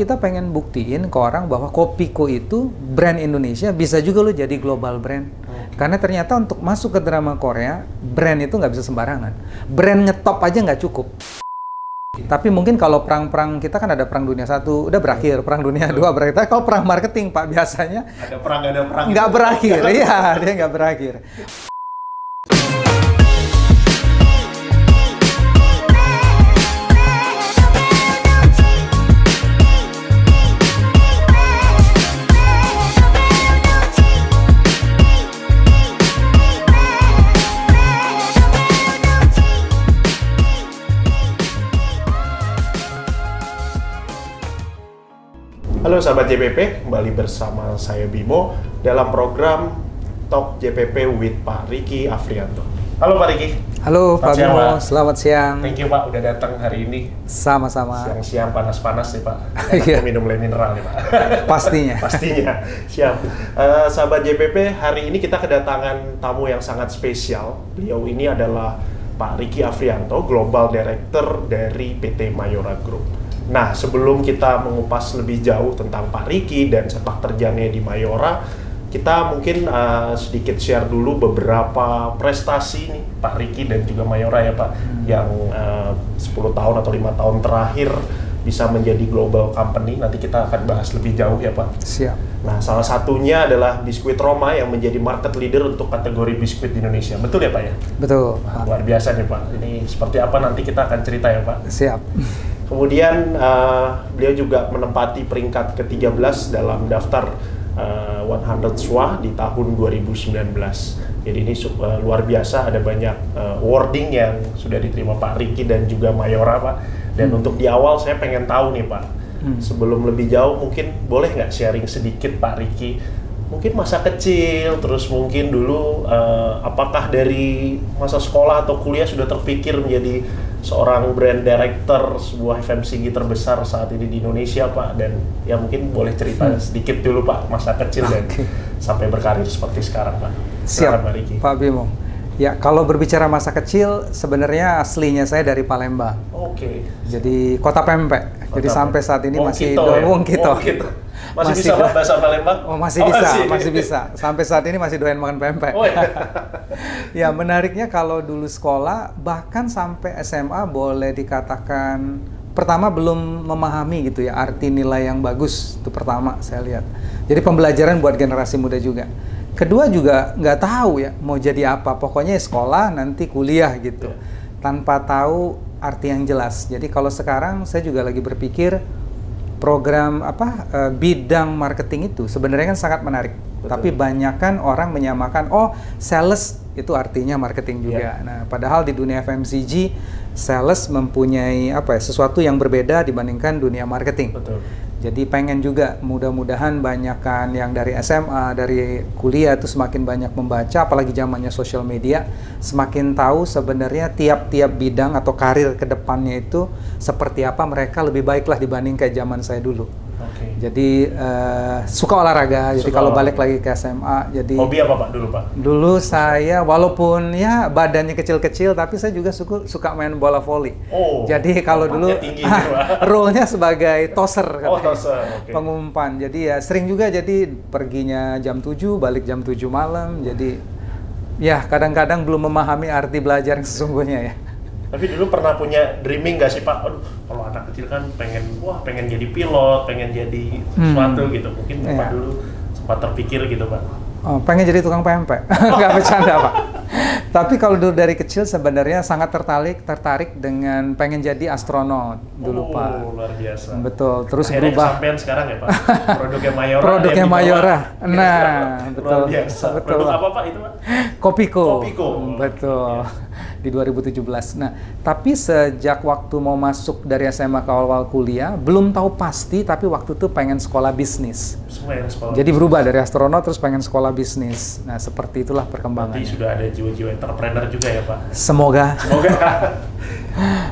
kita pengen buktiin ke orang bahwa Kopiko itu brand Indonesia bisa juga lo jadi global brand. Karena ternyata untuk masuk ke drama Korea, brand itu nggak bisa sembarangan. Brand ngetop aja nggak cukup. Tapi mungkin kalau perang-perang kita kan ada perang dunia 1 udah berakhir, perang dunia 2 berakhir. Tapi kalau perang marketing Pak biasanya ada perang nggak berakhir. Iya, dia nggak berakhir. Halo sahabat JPP, kembali bersama saya Bimo dalam program Talk JPP with Pak Ricky Afrianto. Halo Pak Ricky. Halo Pak Bimo, selamat siang. Thank you Pak, udah datang hari ini. Sama-sama. Siang-siang panas-panas nih Pak. Iya. Minum mineral nih Pak. Pastinya. Pastinya, siap. Sahabat JPP, hari ini kita kedatangan tamu yang sangat spesial. Beliau ini adalah Pak Ricky Afrianto, Global Director dari PT Mayora Group. Nah, sebelum kita mengupas lebih jauh tentang Pak Ricky dan sepak terjangnya di Mayora, kita mungkin sedikit share dulu beberapa prestasi nih Pak Ricky dan juga Mayora ya Pak, yang 10 tahun atau 5 tahun terakhir bisa menjadi global company. Nanti kita akan bahas lebih jauh ya Pak. Siap. Nah, salah satunya adalah Biskuit Roma yang menjadi market leader untuk kategori biskuit di Indonesia. Betul ya Pak ya? Betul. Nah, luar biasa nih Pak. Ini seperti apa nanti kita akan cerita ya Pak. Siap. Kemudian beliau juga menempati peringkat ke-13 dalam daftar 100 SWA di tahun 2019. Jadi ini luar biasa, ada banyak awarding yang sudah diterima Pak Ricky dan juga Mayora Pak. Dan untuk di awal saya pengen tahu nih Pak, sebelum lebih jauh mungkin boleh nggak sharing sedikit Pak Ricky, mungkin masa kecil, terus mungkin dulu apakah dari masa sekolah atau kuliah sudah terpikir menjadi seorang brand director sebuah FMCG terbesar saat ini di Indonesia Pak, dan ya mungkin boleh cerita sedikit dulu Pak masa kecil dan sampai berkarir seperti sekarang Pak. Siap Pak Ricky. Pak Bimo. Ya, kalau berbicara masa kecil, sebenarnya aslinya saya dari Palembang. Oke. Jadi kota pempek. Jadi sampai saat ini masih Wong Kito. Masih bisa Pak bahasa Palembang? Oh, masih bisa. Sampai saat ini masih doyan makan pempek. Oh, ya. Ya, menariknya kalau dulu sekolah, bahkan sampai SMA boleh dikatakan pertama belum memahami gitu ya arti nilai yang bagus. Itu pertama saya lihat. Jadi pembelajaran buat generasi muda juga. Kedua juga nggak tahu ya mau jadi apa. Pokoknya sekolah nanti kuliah gitu. Tanpa tahu arti yang jelas. Jadi kalau sekarang saya juga lagi berpikir program bidang marketing itu sebenarnya kan sangat menarik. Betul. Tapi banyak kan orang menyamakan sales itu artinya marketing juga. Nah, padahal di dunia FMCG sales mempunyai sesuatu yang berbeda dibandingkan dunia marketing. Betul. Jadi pengen juga mudah-mudahan banyakkan yang dari SMA, dari kuliah itu semakin banyak membaca, apalagi zamannya sosial media, semakin tahu sebenarnya tiap-tiap bidang atau karir ke depannya itu seperti apa, mereka lebih baiklah dibanding kayak zaman saya dulu. Okay. Jadi suka olahraga, jadi kalau balik lagi ke SMA, jadi hobi apa Pak dulu Pak? Dulu saya walaupun ya badannya kecil-kecil, tapi saya juga suka main bola voli. Oh, jadi kalau dulu role-nya sebagai tosser, pengumpan. Jadi ya sering juga jadi perginya jam 7, balik jam 7 malam. Jadi ya kadang-kadang belum memahami arti belajar yang sesungguhnya ya. Tapi dulu pernah punya dreaming nggak sih Pak? Aduh, kalau anak kecil kan pengen jadi pilot, pengen jadi sesuatu gitu. Mungkin Bapak dulu sempat terpikir gitu Pak. Oh, pengen jadi tukang pempek. Nggak bercanda Pak. Tapi kalau dulu dari kecil sebenarnya sangat tertarik dengan pengen jadi astronot dulu Pak. Luar biasa. Betul. Terus akhirnya berubah. Kesampean sekarang ya Pak. Produknya Mayora. Produknya Mayora. Nah, betul. Luar biasa. Betul. Produk apa Pak itu Pak? Kopiko. Betul. Ya. Di 2017. Nah, tapi sejak waktu mau masuk dari SMA ke awal kuliah, belum tahu pasti, tapi waktu itu pengen sekolah bisnis. Jadi berubah dari astronot terus pengen sekolah bisnis. Nah, seperti itulah perkembangannya. Berarti sudah ada jiwa-jiwa entrepreneur juga ya Pak? Semoga.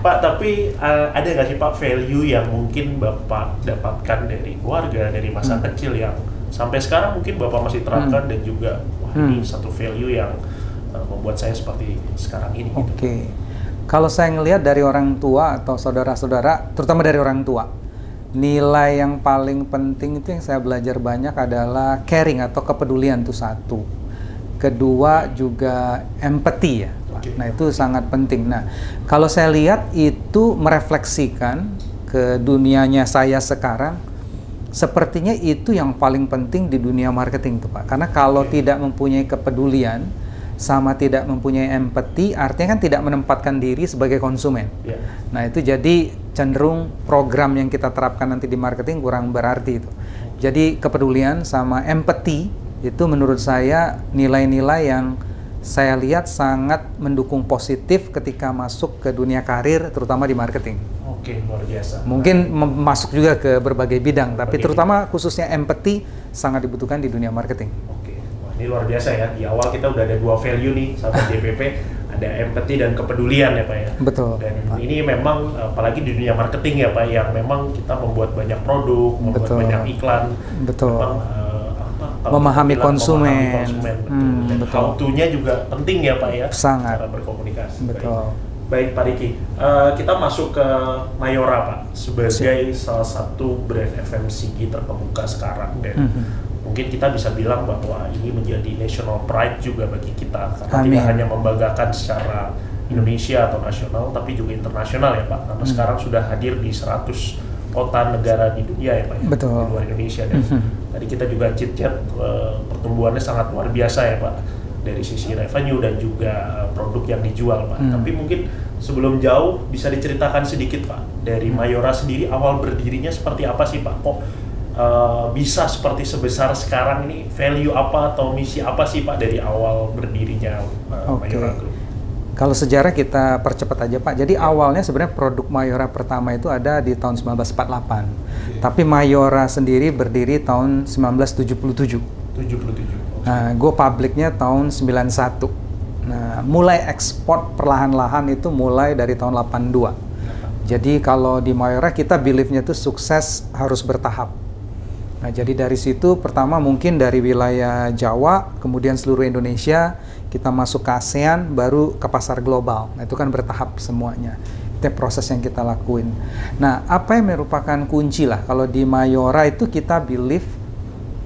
Pak, tapi ada nggak sih Pak value yang mungkin Bapak dapatkan dari keluarga, dari masa kecil yang sampai sekarang mungkin Bapak masih terapkan dan juga ini satu value yang membuat saya seperti sekarang ini. Oke. Kalau saya ngelihat dari orang tua atau saudara-saudara, terutama dari orang tua, Nilai yang paling penting itu yang saya belajar banyak adalah caring atau kepedulian itu satu. Kedua juga empathy ya. Okay. Nah itu sangat penting. Nah kalau saya lihat itu merefleksikan ke dunianya saya sekarang, sepertinya itu yang paling penting di dunia marketing tuh Pak. Karena kalau tidak mempunyai kepedulian sama tidak mempunyai empati, artinya kan tidak menempatkan diri sebagai konsumen. Yeah. Nah itu jadi cenderung program yang kita terapkan nanti di marketing kurang berarti itu. Jadi kepedulian sama empati itu menurut saya nilai-nilai yang saya lihat sangat mendukung positif ketika masuk ke dunia karir, terutama di marketing. Oke, luar biasa. Mungkin masuk juga ke berbagai bidang, tapi terutama khususnya empati sangat dibutuhkan di dunia marketing. Ini luar biasa ya, di awal kita udah ada 2 value nih sahabat JPP, ada empati dan kepedulian ya Pak ya. Betul. Dan Pak. ini memang apalagi di dunia marketing ya Pak, yang memang kita membuat banyak produk, membuat banyak iklan. Betul. Memang, memahami konsumen. Dan betul. how to-nya juga penting ya Pak ya. Sangat. Cara berkomunikasi. Betul. Baik Pak Riki, kita masuk ke Mayora Pak, sebagai salah satu brand FMCG terkemuka sekarang dan mungkin kita bisa bilang bahwa ini menjadi national pride juga bagi kita karena tidak hanya membanggakan secara Indonesia atau nasional tapi juga internasional ya Pak, karena sekarang sudah hadir di 100 kota negara di dunia ya Pak ya, Betul. di luar Indonesia dan tadi kita juga chit-chat pertumbuhannya sangat luar biasa ya Pak dari sisi revenue dan juga produk yang dijual Pak. Tapi mungkin sebelum jauh bisa diceritakan sedikit Pak dari Mayora sendiri awal berdirinya seperti apa sih Pak? Kok bisa seperti sebesar sekarang ini, value apa atau misi apa sih Pak dari awal berdirinya Mayora Group? Kalau sejarah kita percepat aja Pak. Jadi awalnya sebenarnya produk Mayora pertama itu ada di tahun 1948. Tapi Mayora sendiri berdiri tahun 1977. 77. Nah, gue publiknya tahun 91. Nah, mulai ekspor perlahan-lahan itu mulai dari tahun 82. Jadi kalau di Mayora kita believe-nya itu sukses harus bertahap. Nah, jadi dari situ pertama mungkin dari wilayah Jawa, kemudian seluruh Indonesia, kita masuk ke ASEAN, baru ke pasar global. Nah, itu kan bertahap semuanya. Itu proses yang kita lakuin. Nah, apa yang merupakan kunci lah kalau di Mayora itu kita believe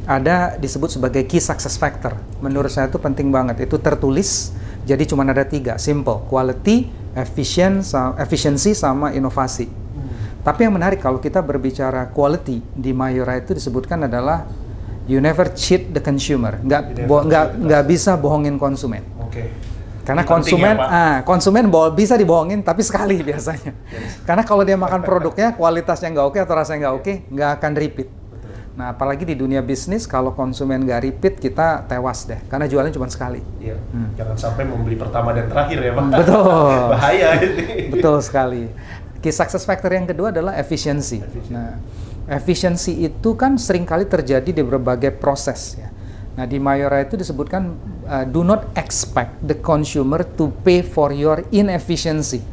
ada disebut sebagai key success factor. Menurut saya itu penting banget. Itu tertulis, jadi cuma ada 3, simple, quality, efficiency, sama inovasi. Tapi yang menarik kalau kita berbicara quality di Mayora itu disebutkan adalah you never cheat the consumer. Nggak bisa bohongin konsumen. Karena konsumen bisa dibohongin tapi sekali biasanya. Karena kalau dia makan produknya kualitasnya nggak oke atau rasanya nggak oke, nggak akan repeat. Nah, apalagi di dunia bisnis, kalau konsumen nggak repeat, kita tewas deh. Karena jualnya cuma sekali. Iya. Jangan sampai membeli pertama dan terakhir ya, Pak. Betul. Bahaya ini. Betul sekali. Key success factor yang kedua adalah efficiency. Nah, efficiency itu kan seringkali terjadi di berbagai proses ya. Nah, di Mayora itu disebutkan, do not expect the consumer to pay for your inefficiency.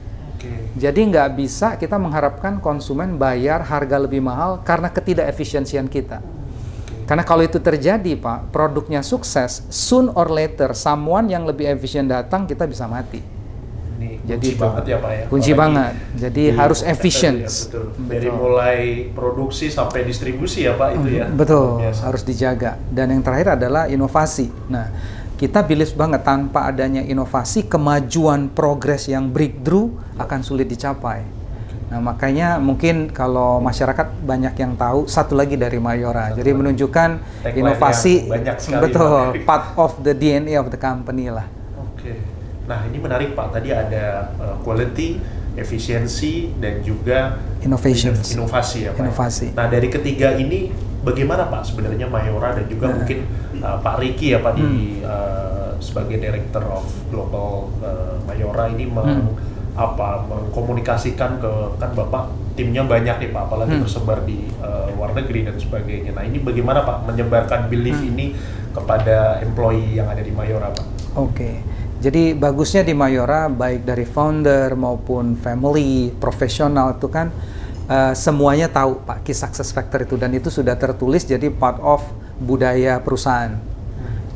Jadi nggak bisa kita mengharapkan konsumen bayar harga lebih mahal karena ketidakefisiensian kita. Karena kalau itu terjadi Pak, produknya sukses, soon or later someone yang lebih efisien datang, kita bisa mati. Ini jadi kunci banget ya Pak ya. Kunci banget. Jadi harus efisien. Ya, betul. Dari mulai produksi sampai distribusi ya Pak itu ya. Betul, harus dijaga. Dan yang terakhir adalah inovasi. Nah, kita believe banget tanpa adanya inovasi, kemajuan progres yang breakthrough akan sulit dicapai. Nah, makanya mungkin kalau masyarakat banyak yang tahu, satu lagi dari Mayora. Jadi menunjukkan inovasi, betul, part of the DNA of the company lah. Oke. Nah, ini menarik Pak. Tadi ada quality, efisiensi, dan juga inovasi ya Pak. Inovasi. Nah, dari ketiga ini bagaimana Pak sebenarnya Mayora dan juga mungkin Pak Riki ya Pak di sebagai Director of Global Mayora ini mengkomunikasikan ke, kan Bapak timnya banyak nih Pak, apalagi tersebar di luar negeri dan sebagainya. Nah, ini bagaimana Pak menyebarkan belief ini kepada employee yang ada di Mayora Pak? Oke. Jadi bagusnya di Mayora baik dari founder maupun family, profesional itu kan semuanya tahu Pak key success factor itu, dan itu sudah tertulis jadi part of budaya perusahaan.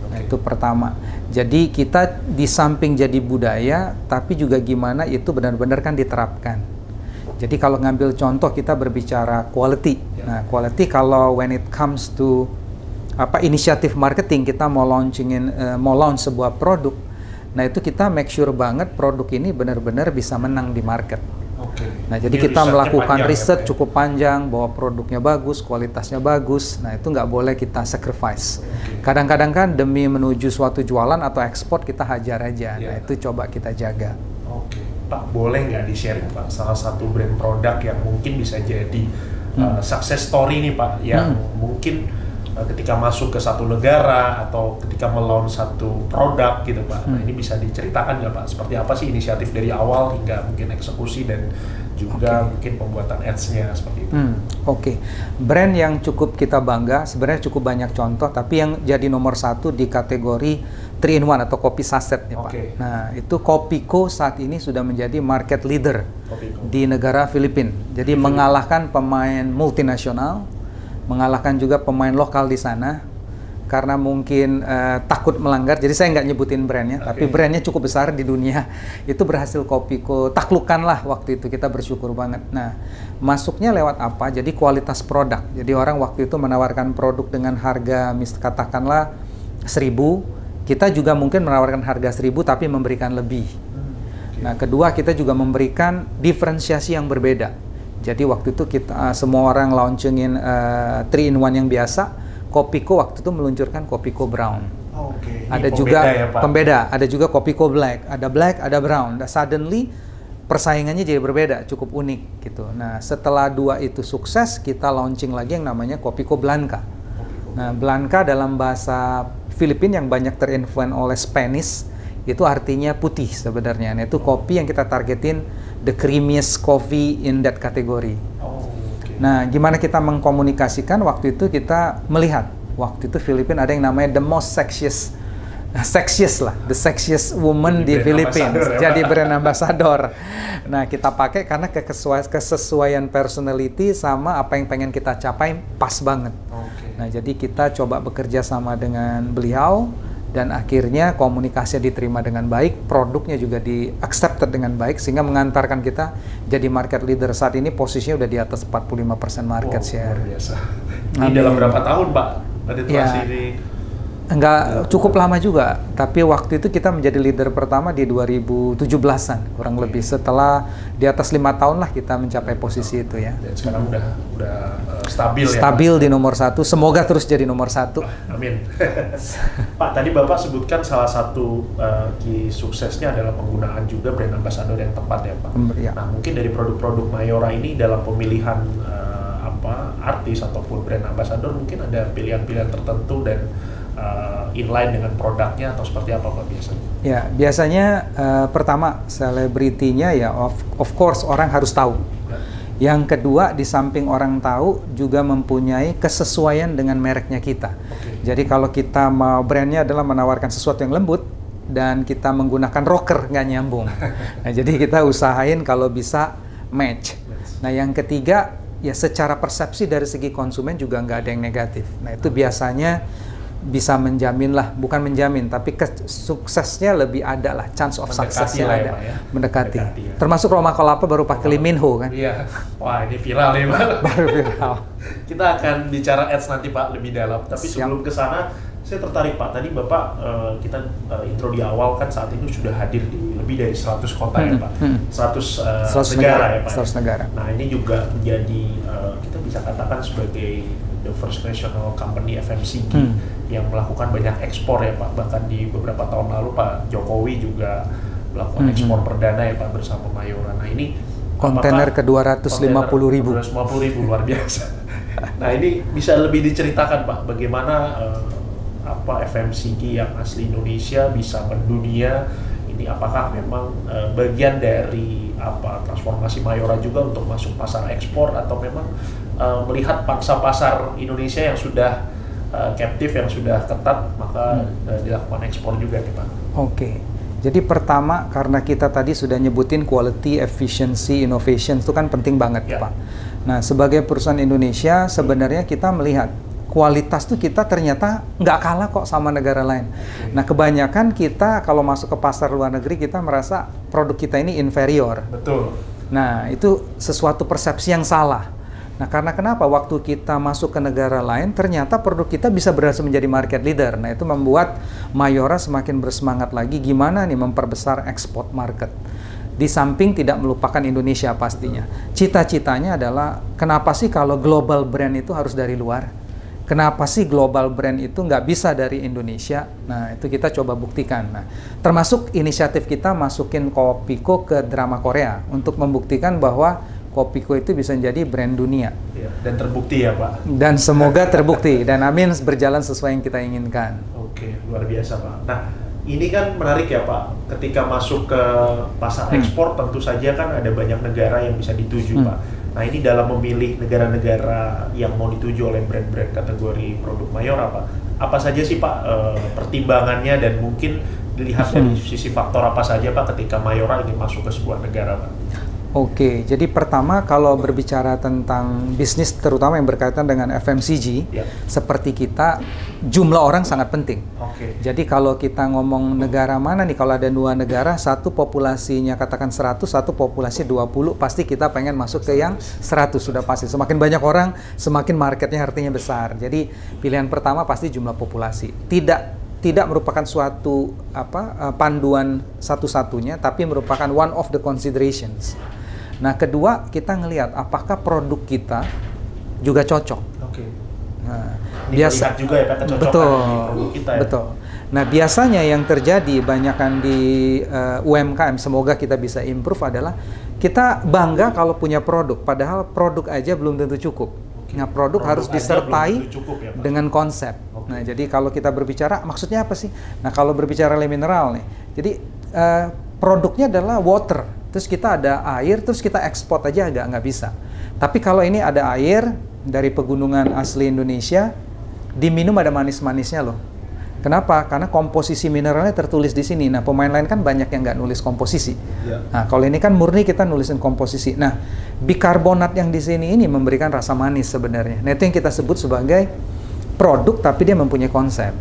Nah, itu pertama. Jadi kita di samping jadi budaya, tapi juga gimana itu benar-benar kan diterapkan. Jadi kalau ngambil contoh kita berbicara quality. Nah, quality kalau when it comes to inisiatif marketing, kita mau launch sebuah produk. Nah, itu kita make sure banget produk ini benar-benar bisa menang di market. Nah, jadi kita melakukan riset cukup panjang bahwa produknya bagus, kualitasnya bagus. Nah, itu nggak boleh kita sacrifice. Kadang-kadang kan demi menuju suatu jualan atau ekspor kita hajar aja. Nah, itu coba kita jaga. Pak, boleh nggak di-share Pak salah satu brand produk yang mungkin bisa jadi success story nih Pak, yang mungkin ketika masuk ke satu negara atau ketika melaunch satu produk gitu Pak. Nah, ini bisa diceritakan nggak Pak? Seperti apa sih inisiatif dari awal hingga mungkin eksekusi dan juga mungkin pembuatan ads-nya seperti itu. Brand yang cukup kita bangga, sebenarnya cukup banyak contoh, tapi yang jadi nomor 1 di kategori 3-in-1 atau kopi saset nih Pak. Nah, itu Kopiko saat ini sudah menjadi market leader di negara Filipina. Jadi mengalahkan pemain multinasional, mengalahkan juga pemain lokal di sana, karena mungkin takut melanggar. Jadi saya nggak nyebutin brandnya, tapi brandnya cukup besar di dunia. Itu berhasil Kopiko taklukkan lah waktu itu, kita bersyukur banget. Nah, masuknya lewat apa? Jadi kualitas produk. Jadi orang waktu itu menawarkan produk dengan harga katakanlah 1.000, kita juga mungkin menawarkan harga 1.000 tapi memberikan lebih. Nah, kedua kita juga memberikan diferensiasi yang berbeda. Jadi waktu itu kita semua orang launchingin 3-in-1 yang biasa, Kopiko waktu itu meluncurkan Kopiko Brown. Ada juga pembeda, ada juga Kopiko Black, ada Brown. Dan suddenly persaingannya jadi berbeda, cukup unik gitu. Nah, setelah 2 itu sukses, kita launching lagi yang namanya Kopiko Blanca. Nah, Blanca dalam bahasa Filipina yang banyak terinfluence oleh Spanish, itu artinya putih sebenarnya. Nah, itu kopi yang kita targetin the creamiest coffee in that category. Nah, gimana kita mengkomunikasikan? Waktu itu kita melihat, waktu itu Filipina ada yang namanya the most sexiest the sexiest woman di Filipina. Jadi brand ambassador. Nah, kita pakai karena kesesuaian personality sama apa yang pengen kita capai pas banget. Nah, jadi kita coba bekerja sama dengan beliau, dan akhirnya komunikasinya diterima dengan baik, produknya juga di-accepted dengan baik, sehingga mengantarkan kita jadi market leader. Saat ini posisinya udah di atas 45% market share. Luar biasa. Ini dalam berapa tahun Pak? Enggak cukup lama juga, tapi waktu itu kita menjadi leader pertama di 2017-an kurang lebih. Setelah di atas 5 tahun lah kita mencapai posisi itu ya. Dan sekarang udah stabil ya. Stabil di nomor 1, semoga terus jadi nomor 1. Amin. Pak, tadi Bapak sebutkan salah satu key suksesnya adalah penggunaan juga brand ambassador yang tepat ya Pak. Nah, mungkin dari produk-produk Mayora ini dalam pemilihan artis ataupun brand ambassador mungkin ada pilihan-pilihan tertentu dan inline dengan produknya atau seperti apa Pak biasanya? Ya, biasanya pertama selebritinya ya of course orang harus tahu. Yang kedua, di samping orang tahu juga mempunyai kesesuaian dengan mereknya kita. Jadi kalau kita mau brandnya adalah menawarkan sesuatu yang lembut dan kita menggunakan rocker, nggak nyambung. Nah, jadi kita usahain kalau bisa match. Nah, yang ketiga ya secara persepsi dari segi konsumen juga nggak ada yang negatif. Nah, itu biasanya bisa menjamin lah, bukan menjamin, tapi suksesnya lebih ada lah, chance of success-nya ada, mendekati. Termasuk Roma Kolapa baru pakai Lee Min Ho kan? Iya, wah ini viral nih Pak. Baru viral. Kita akan bicara ads nanti Pak lebih dalam, tapi sebelum ke sana, saya tertarik Pak, tadi Bapak kita intro di awal kan saat ini sudah hadir di lebih dari 100 kota ya Pak, 100 negara ya Pak. 100 negara. Nah ini juga menjadi, kita bisa katakan sebagai the first national company FMCG yang melakukan banyak ekspor ya Pak. Bahkan di beberapa tahun lalu Pak Jokowi juga melakukan ekspor perdana ya Pak bersama Mayora. Nah ini kontainer ke 250.000. 250.000 luar biasa. Nah ini bisa lebih diceritakan Pak bagaimana FMCG yang asli Indonesia bisa mendunia. Ini apakah memang bagian dari transformasi Mayora juga untuk masuk pasar ekspor atau memang melihat pangsa pasar Indonesia yang sudah captive, yang sudah ketat, maka dilakukan ekspor juga nih Pak. Jadi pertama karena kita tadi sudah nyebutin quality, efficiency, innovation itu kan penting banget Pak. Nah sebagai perusahaan Indonesia sebenarnya kita melihat kualitas tuh kita ternyata nggak kalah kok sama negara lain. Nah kebanyakan kita kalau masuk ke pasar luar negeri kita merasa produk kita ini inferior. Betul. Nah, itu sesuatu persepsi yang salah. Nah, karena kenapa? Waktu kita masuk ke negara lain, ternyata produk kita bisa berhasil menjadi market leader. Nah, itu membuat Mayora semakin bersemangat lagi gimana nih memperbesar ekspor market. Di samping tidak melupakan Indonesia pastinya. Cita-citanya adalah, kenapa sih kalau global brand itu harus dari luar? Kenapa sih global brand itu nggak bisa dari Indonesia? Nah, itu kita coba buktikan. Nah, termasuk inisiatif kita masukin Kopiko ke drama Korea untuk membuktikan bahwa Kopiko itu bisa menjadi brand dunia. Ya, dan terbukti ya Pak? Dan semoga terbukti, dan amin berjalan sesuai yang kita inginkan. Oke, luar biasa Pak. Nah, ini kan menarik ya Pak, ketika masuk ke pasar ekspor tentu saja kan ada banyak negara yang bisa dituju Pak. Nah, ini dalam memilih negara-negara yang mau dituju oleh brand-brand kategori produk Mayora Pak, apa saja sih Pak pertimbangannya, dan mungkin dilihat dari sisi faktor apa saja Pak ketika Mayora ingin masuk ke sebuah negara Pak? Oke, jadi pertama kalau berbicara tentang bisnis terutama yang berkaitan dengan FMCG, seperti kita, jumlah orang sangat penting. Jadi kalau kita ngomong negara mana nih, kalau ada 2 negara, satu populasinya katakan 100, satu populasi 20, pasti kita pengen masuk ke yang 100, sudah pasti. Semakin banyak orang, semakin marketnya artinya besar. Jadi pilihan pertama pasti jumlah populasi. Tidak merupakan suatu panduan satu-satunya, tapi merupakan one of the considerations. Nah, kedua, kita ngelihat apakah produk kita juga cocok. Nah, biasa juga ya Pak, kecocokan produk kita ya. Betul. Nah, biasanya yang terjadi banyakkan di UMKM, semoga kita bisa improve, adalah kita bangga kalau punya produk, padahal produk aja belum tentu cukup. Nah, produk harus disertai dengan konsep. Nah, jadi kalau kita berbicara, maksudnya apa sih? Nah, kalau berbicara le mineral nih, jadi produknya adalah water, terus kita ada air, terus kita ekspor aja nggak bisa. Tapi kalau ini ada air dari pegunungan asli Indonesia, diminum ada manis-manisnya loh. Kenapa? Karena komposisi mineralnya tertulis di sini. Nah, pemain lain kan banyak yang nggak nulis komposisi. Nah, kalau ini kan murni kita nulisin komposisi. Nah, bikarbonat yang di sini ini memberikan rasa manis sebenarnya. Nah, itu yang kita sebut sebagai produk, tapi dia mempunyai konsep.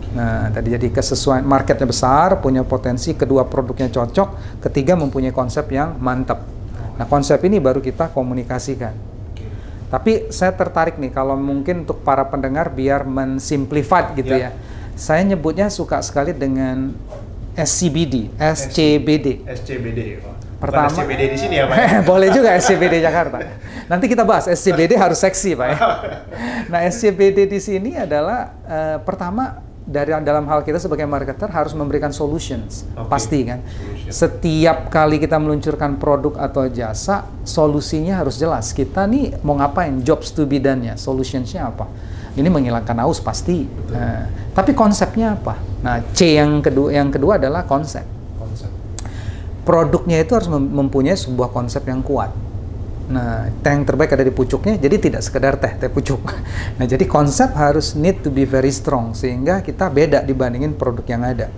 Nah, tadi jadi kesesuaian, marketnya besar, punya potensi, kedua produknya cocok, ketiga mempunyai konsep yang mantap. Nah, konsep ini baru kita komunikasikan. Tapi saya tertarik nih, kalau mungkin untuk para pendengar biar mensimplify gitu ya. Saya nyebutnya suka sekali dengan SCBD. Pertama, SCBD di sini ya Pak? Boleh juga SCBD Jakarta. Nanti kita bahas, SCBD harus seksi Pak ya. Nah, SCBD di sini adalah pertama, dalam hal kita sebagai marketer harus memberikan solutions, pasti kan. Setiap kali kita meluncurkan produk atau jasa, solusinya harus jelas. Kita nih mau ngapain, jobs to be done-nya, solutions-nya apa. Ini menghilangkan haus pasti. Nah, tapi konsepnya apa? Nah, C yang kedua adalah konsep. Produknya itu harus mempunyai sebuah konsep yang kuat. Nah, teh yang terbaik ada di pucuknya, jadi tidak sekedar teh pucuk. Nah, jadi konsep harus need to be very strong, sehingga kita beda dibandingin produk yang ada.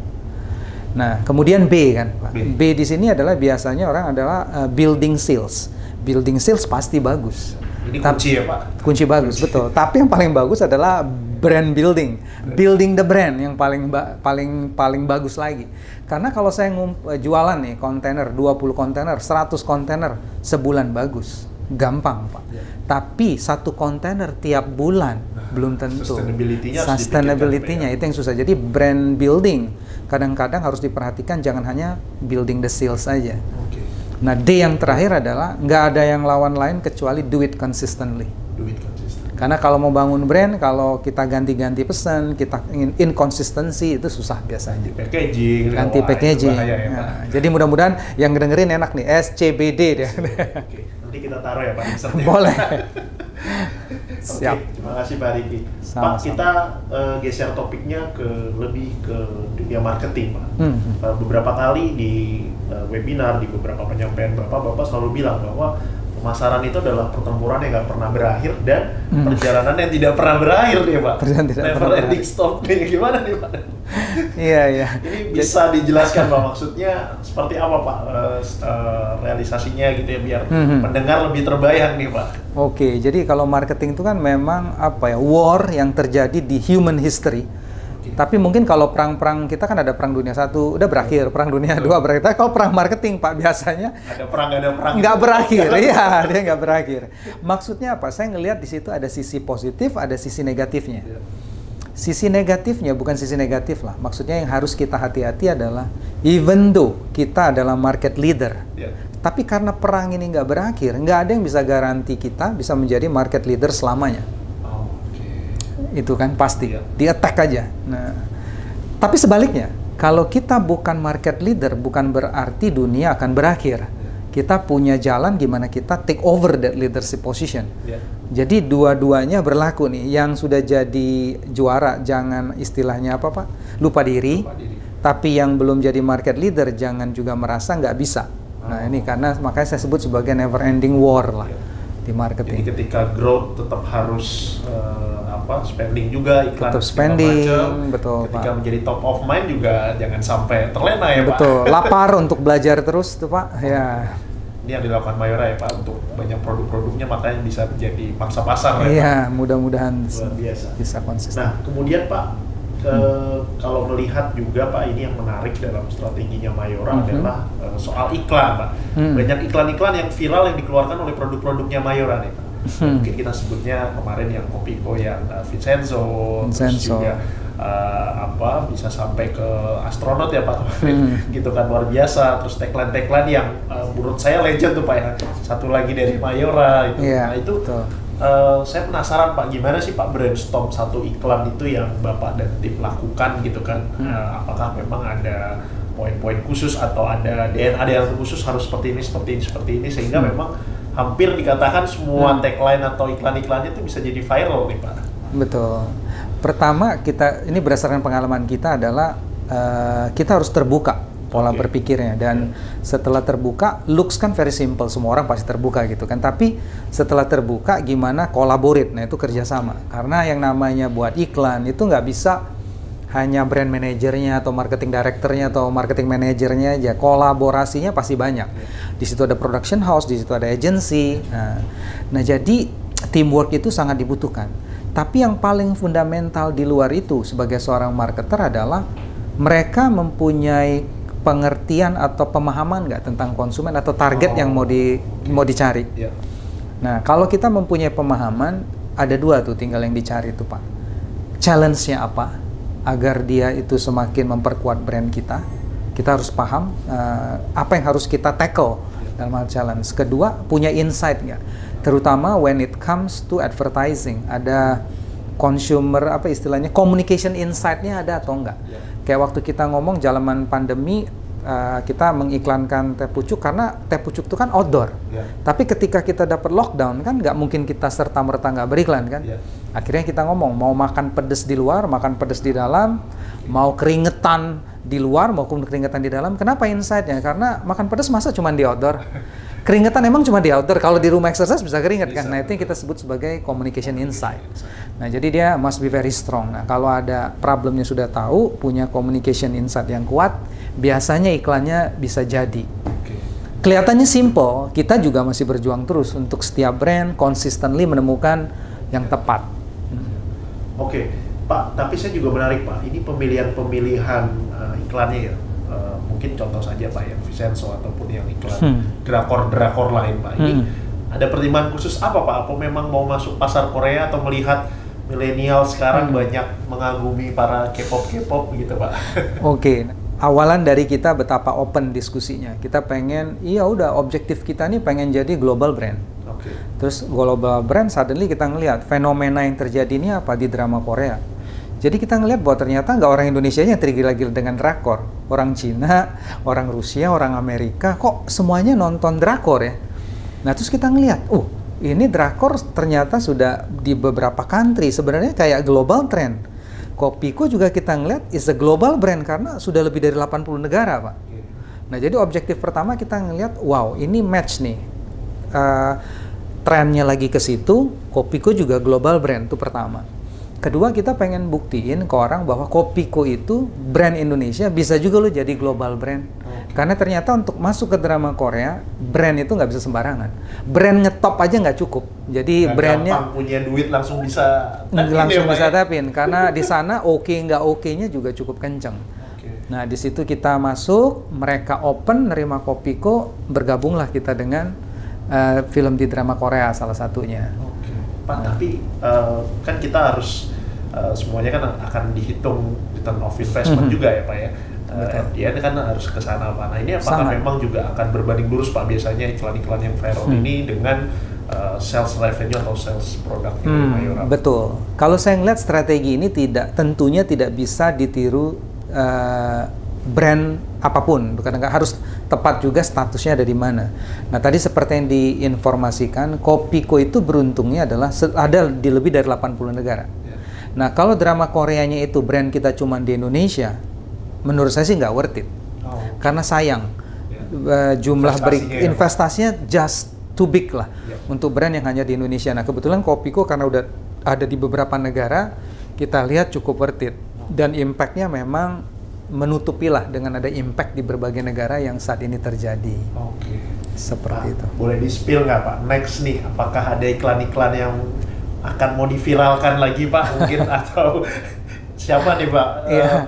Nah, kemudian B kan, Pak. B di sini adalah biasanya orang adalah building sales. Building sales pasti bagus. Ini kunci ya Pak? Kunci bagus, betul. Tapi yang paling bagus adalah brand building. Building the brand yang paling bagus lagi. Karena kalau saya jualan nih kontainer, 20 kontainer, 100 kontainer sebulan bagus. Gampang Pak. Tapi satu kontainer tiap bulan belum tentu. Sustainability-nya itu yang susah. Jadi brand building kadang-kadang harus diperhatikan, jangan hanya building the sales saja. Nah, D yang terakhir adalah nggak ada yang lawan lain kecuali do it consistently. Karena kalau mau bangun brand, kalau kita ganti-ganti pesan, kita ingin inkonsistensi, itu susah biasanya. Ganti packaging. Nah, jadi mudah-mudahan yang dengerin enak nih, SCBD deh. Nanti kita taruh ya Pak. Boleh. Siap. Terima kasih Pak Riki. Pak, kita geser topiknya lebih ke dunia marketing Pak. Beberapa kali di webinar, di beberapa penyampaian Bapak selalu bilang bahwa pemasaran itu adalah pertempuran yang nggak pernah berakhir dan perjalanan yang tidak pernah berakhir nih Pak. Never ending stop nih, gimana nih Pak? Iya. Ini bisa dijelaskan Pak, maksudnya seperti apa Pak realisasinya gitu ya, biar pendengar lebih terbayang nih Pak. Oke, jadi kalau marketing itu kan memang war yang terjadi di human history Tapi mungkin kalau perang-perang kita kan ada perang dunia 1 udah berakhir, perang dunia 2 berakhir. Tapi kalau perang marketing Pak biasanya ada perang nggak berakhir. Iya, dia nggak berakhir. Maksudnya apa? Saya ngelihat di situ ada sisi positif, ada sisi negatifnya. Sisi negatifnya bukan sisi negatif lah. Maksudnya yang harus kita hati-hati adalah even though kita adalah market leader, tapi karena perang ini nggak berakhir, nggak ada yang bisa garansi kita bisa menjadi market leader selamanya. Itu kan pasti, di attack aja. Nah, tapi sebaliknya, kalau kita bukan market leader, bukan berarti dunia akan berakhir. Kita punya jalan gimana kita take over that leadership position. Jadi dua-duanya berlaku nih. Yang sudah jadi juara jangan istilahnya apa Pak? Lupa diri. Tapi yang belum jadi market leader jangan juga merasa nggak bisa. Nah ini karena makanya saya sebut sebagai never ending war lah di marketing. Jadi ketika growth tetap harus spending juga, iklan tetap spending, betul ketika Pak. menjadi top of mind juga jangan sampai terlena ya Pak. Betul, lapar untuk belajar terus tuh Pak. Ya. Ini yang dilakukan Mayora ya Pak untuk banyak produk-produknya, makanya bisa menjadi pangsa pasar ya Iya, Pak. mudah-mudahan bisa konsisten. Nah kemudian Pak, kalau melihat juga Pak, ini yang menarik dalam strateginya Mayora adalah soal iklan Pak. Banyak iklan-iklan yang viral yang dikeluarkan oleh produk-produknya Mayora nih Pak. Mungkin kita sebutnya kemarin yang Kopiko yang Vincenzo. Terus juga bisa sampai ke astronot ya Pak kemarin. Gitu kan, luar biasa. Terus tagline-tagline yang menurut saya legend tuh Pak ya. Satu lagi dari Mayora itu. Nah itu saya penasaran Pak, gimana sih Pak brainstorm satu iklan itu yang Bapak dan tim lakukan gitu kan? Apakah memang ada poin-poin khusus atau ada DNA yang khusus harus seperti ini sehingga memang hampir dikatakan semua tagline atau iklan-iklannya itu bisa jadi viral nih Pak? Betul. Pertama ini berdasarkan pengalaman kita adalah kita harus terbuka pola berpikirnya, dan setelah terbuka, looks kan very simple, semua orang pasti terbuka gitu kan, tapi setelah terbuka gimana collaborate, nah itu kerjasama, karena yang namanya buat iklan itu nggak bisa hanya brand manajernya atau marketing directornya atau marketing manajernya aja, kolaborasinya pasti banyak. Di situ ada production house, di situ ada agency. Nah jadi teamwork itu sangat dibutuhkan. Tapi yang paling fundamental di luar itu sebagai seorang marketer adalah mereka mempunyai pengertian atau pemahaman nggak tentang konsumen atau target yang mau dicari. Nah kalau kita mempunyai pemahaman, ada dua tuh tinggal yang dicari tuh Pak. Challenge-nya apa? Agar dia itu semakin memperkuat brand kita. Kita harus paham apa yang harus kita tackle dalam hal challenge. Kedua, punya insight nggak? Terutama when it comes to advertising, ada consumer istilahnya communication insight-nya ada atau enggak? Kayak waktu kita ngomong zaman pandemi, kita mengiklankan teh pucuk karena teh pucuk itu kan outdoor. Tapi ketika kita dapat lockdown kan nggak mungkin kita serta-merta nggak beriklan kan. Akhirnya kita ngomong mau makan pedes di luar, makan pedes di dalam, mau keringetan di luar maupun keringetan di dalam. Kenapa insight-nya? Karena makan pedes masa cuma di outdoor. Keringetan emang cuma di outdoor, kalau di rumah exercise bisa keringet kan. Nah itu yang kita sebut sebagai communication insight. Nah jadi dia must be very strong. Nah kalau ada problemnya sudah tahu, punya communication insight yang kuat, biasanya iklannya bisa jadi. Kelihatannya simple, kita juga masih berjuang terus untuk setiap brand consistently menemukan yang tepat. Oke, Pak, tapi saya juga menarik Pak, ini pemilihan iklannya ya. Mungkin contoh saja Pak yang Vincenzo ataupun yang iklan drakor lain Pak. Ini ada pertimbangan khusus apa Pak? Apa memang mau masuk pasar Korea atau melihat milenial sekarang banyak mengagumi para K-pop gitu Pak? Oke. Awalan dari kita betapa open diskusinya. Kita pengen, udah objektif kita nih pengen jadi global brand. Terus global brand suddenly kita ngelihat fenomena yang terjadi ini apa di drama Korea. Jadi kita ngelihat bahwa ternyata nggak orang Indonesia yang tergila-gila dengan drakor. Orang Cina, orang Rusia, orang Amerika, kok semuanya nonton drakor ya. Nah terus kita ngelihat, ini drakor ternyata sudah di beberapa country, sebenarnya kayak global trend. Kopiko juga kita ngelihat is a global brand karena sudah lebih dari 80 negara Pak. Nah jadi objektif pertama kita ngelihat, wow ini match nih. Trennya lagi ke situ, Kopiko juga global brand, itu pertama. Kedua, kita pengen buktiin ke orang bahwa Kopiko itu brand Indonesia bisa juga lo jadi global brand. Karena ternyata untuk masuk ke drama Korea, brand itu nggak bisa sembarangan. Brand ngetop aja nggak cukup. Jadi brandnya gampang punya duit langsung bisa tapin. Karena di sana nggak oke-nya juga cukup kenceng. Nah di situ kita masuk, mereka open, nerima Kopiko, bergabunglah kita dengan film di drama Korea salah satunya. Pak, tapi kan kita harus semuanya kan akan dihitung return of investment juga ya Pak ya. Dia kan harus ke sana Pak. Nah ini apakah memang juga akan berbanding lurus Pak biasanya iklan-iklan yang viral ini dengan sales revenue atau sales produknya Mayora? Betul. Kalau saya ngeliat strategi ini tentunya tidak bisa ditiru brand apapun, karena nggak harus tepat juga statusnya ada di mana. Nah tadi seperti yang diinformasikan, Kopiko itu beruntungnya adalah ada di lebih dari 80 negara. Nah kalau drama Koreanya itu brand kita cuma di Indonesia, menurut saya sih nggak worth it. Karena sayang, jumlah investasinya just too big lah untuk brand yang hanya di Indonesia. Nah kebetulan Kopiko karena udah ada di beberapa negara, kita lihat cukup worth it. Dan impact-nya memang menutupilah dengan ada impact di berbagai negara yang saat ini terjadi. Seperti itu. Boleh di-spill nggak Pak? Next nih, apakah ada iklan-iklan yang akan mau diviralkan lagi Pak mungkin atau siapa nih Pak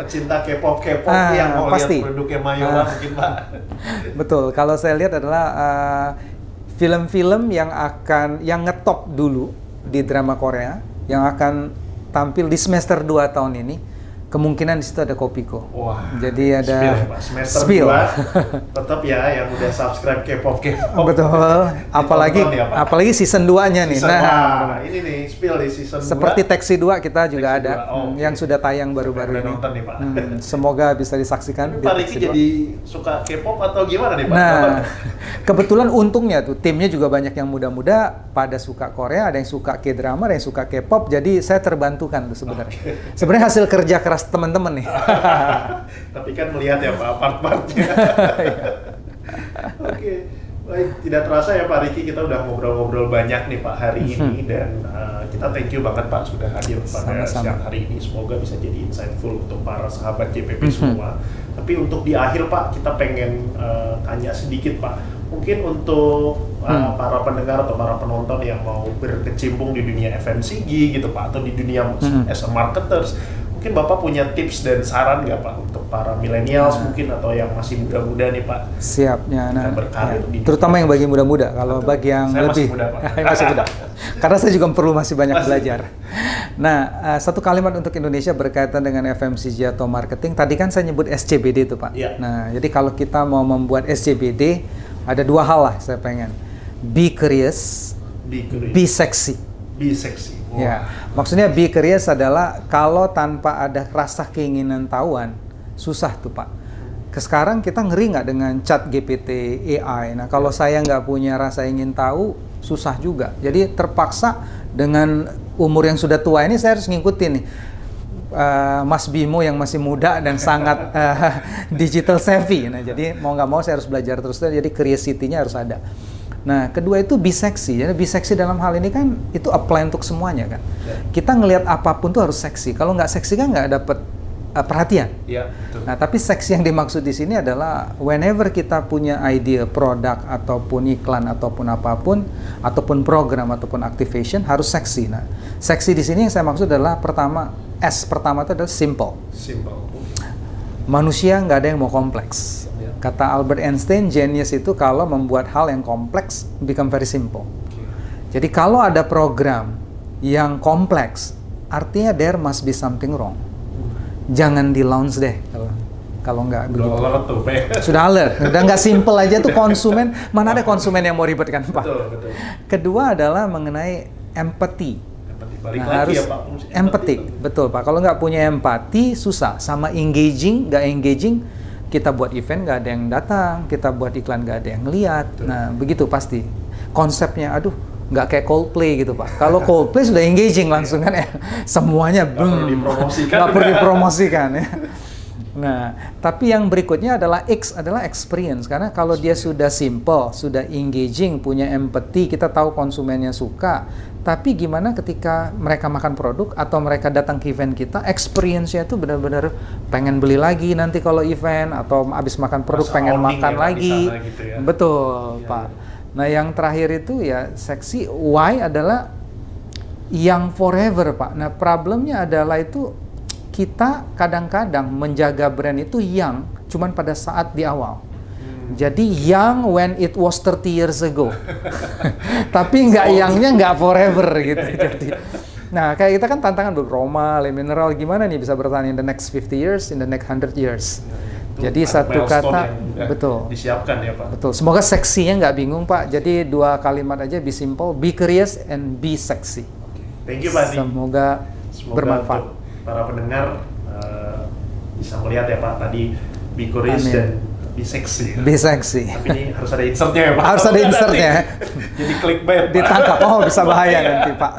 pecinta K-pop yang mau lihat produknya Mayora mungkin Pak? Betul. Kalau saya lihat adalah film-film yang ngetop dulu di drama Korea yang akan tampil di semester 2 tahun ini. Kemungkinan di situ ada Kopiko. Jadi ada semester 2 tetap ya yang udah subscribe K-pop. Betul. Apalagi season 2-nya nih. Nah, ini nih spill di season 2. Seperti Taxi 2 kita juga ada yang sudah tayang baru-baru ini. Nonton nih, Pak. Semoga bisa disaksikan. Pak Riki jadi suka K-pop atau gimana nih Pak? Nah, kebetulan untungnya tuh timnya juga banyak yang muda-muda pada suka Korea, ada yang suka K-drama, ada yang suka K-pop. Jadi saya terbantukan tuh sebenarnya. Sebenarnya hasil kerja keras teman-teman nih. Tapi kan melihat ya Pak part-partnya. Baik, tidak terasa ya Pak Riki, kita udah ngobrol-ngobrol banyak nih Pak hari ini dan kita thank you banget Pak sudah hadir pada siang hari ini. Semoga bisa jadi insightful untuk para sahabat JPP semua. Tapi untuk di akhir Pak, kita pengen tanya sedikit Pak. Mungkin untuk para pendengar atau para penonton yang mau berkecimpung di dunia FMCG gitu Pak, atau di dunia as a marketers, mungkin Bapak punya tips dan saran nggak Pak untuk para millennials mungkin atau yang masih muda-muda nih Pak? Siapnya, berkarir terutama yang bagi muda-muda. Kalau bagi yang saya lebih, masih muda, Pak. masih muda. Karena saya juga perlu masih banyak belajar. Nah, satu kalimat untuk Indonesia berkaitan dengan FMCG atau marketing. Tadi kan saya nyebut SCBD itu Pak. Nah, jadi kalau kita mau membuat SCBD, ada dua hal lah saya pengen. Be curious, be sexy. Be sexy. Ya, maksudnya be curious adalah kalau tanpa ada rasa keinginan tahuan, susah tuh Pak. Sekarang kita ngeri nggak dengan chat GPT, AI. Nah kalau saya nggak punya rasa ingin tahu, susah juga. Jadi terpaksa dengan umur yang sudah tua ini saya harus ngikutin nih. Mas Bimo yang masih muda dan sangat digital savvy. Nah jadi mau nggak mau saya harus belajar terus. Jadi curiosity-nya harus ada. Nah, kedua itu be sexy. Jadi be sexy dalam hal ini kan itu apply untuk semuanya kan. Kita ngelihat apapun tuh harus seksi. Kalau nggak seksi kan nggak dapet perhatian. Betul. Nah, tapi seksi yang dimaksud di sini adalah whenever kita punya ide produk ataupun iklan ataupun apapun ataupun program ataupun activation harus seksi. Nah, seksi di sini yang saya maksud adalah pertama itu adalah simple. Manusia nggak ada yang mau kompleks. Kata Albert Einstein, genius itu kalau membuat hal yang kompleks become very simple. Jadi kalau ada program yang kompleks, artinya there must be something wrong. Jangan di launch deh kalau nggak begitu. Sudah alert, udah nggak simple aja tuh konsumen. Mana ada konsumen yang mau ribet kan Pak? Betul. Kedua adalah mengenai empathy. Harus empathy, betul Pak. Kalau nggak punya empati susah. Sama engaging, nggak engaging. Kita buat event nggak ada yang datang, kita buat iklan nggak ada yang ngeliat. Nah begitu pasti. Konsepnya, aduh, nggak kayak Coldplay gitu Pak. Kalau Coldplay sudah engaging langsung kan ya, semuanya nggak perlu dipromosikan ya. Nah, tapi yang berikutnya adalah X adalah experience, karena kalau dia sudah simple, sudah engaging, punya empathy, kita tahu konsumennya suka. Tapi gimana ketika mereka makan produk atau mereka datang ke event kita, experience-nya itu benar-benar pengen beli lagi nanti kalau event, atau habis makan produk Masa pengen owning makan ya, lagi. gitu ya. Betul, Iya, Pak. iya. Nah, yang terakhir itu ya seksi Y adalah yang forever, Pak. Nah, problemnya adalah itu kita kadang-kadang menjaga brand itu yang cuman pada saat di awal. Jadi young when it was 30 years ago. Tapi yangnya nggak forever gitu. Jadi, nah, kayak kita kan tantangan Roma, Le Mineral, gimana nih bisa bertahan in the next 50 years, in the next 100 years. Jadi satu kata, betul. Disiapkan ya Pak. Betul. Semoga seksinya nggak bingung Pak. Jadi 2 kalimat aja, be simple, be curious, and be sexy. Thank you Pak. Semoga bermanfaat. Untuk para pendengar bisa melihat ya Pak tadi be curious Amin. dan be sexy. Be sexy. Tapi ini harus ada insertnya ya Pak. Harus ada insertnya. Jadi clickbait. Ditangkap, oh bisa bahaya nanti Pak.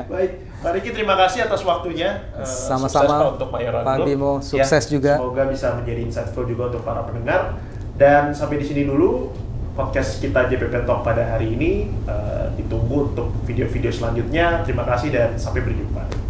Baik, Pak Riki terima kasih atas waktunya. Sama-sama, Sukses Pak untuk Mayoran Pak Group. Bimo, sukses juga. Semoga bisa menjadi insightful juga untuk para pendengar. Dan sampai di sini dulu podcast kita JPP Talk pada hari ini. Ditunggu untuk video-video selanjutnya. Terima kasih dan sampai berjumpa.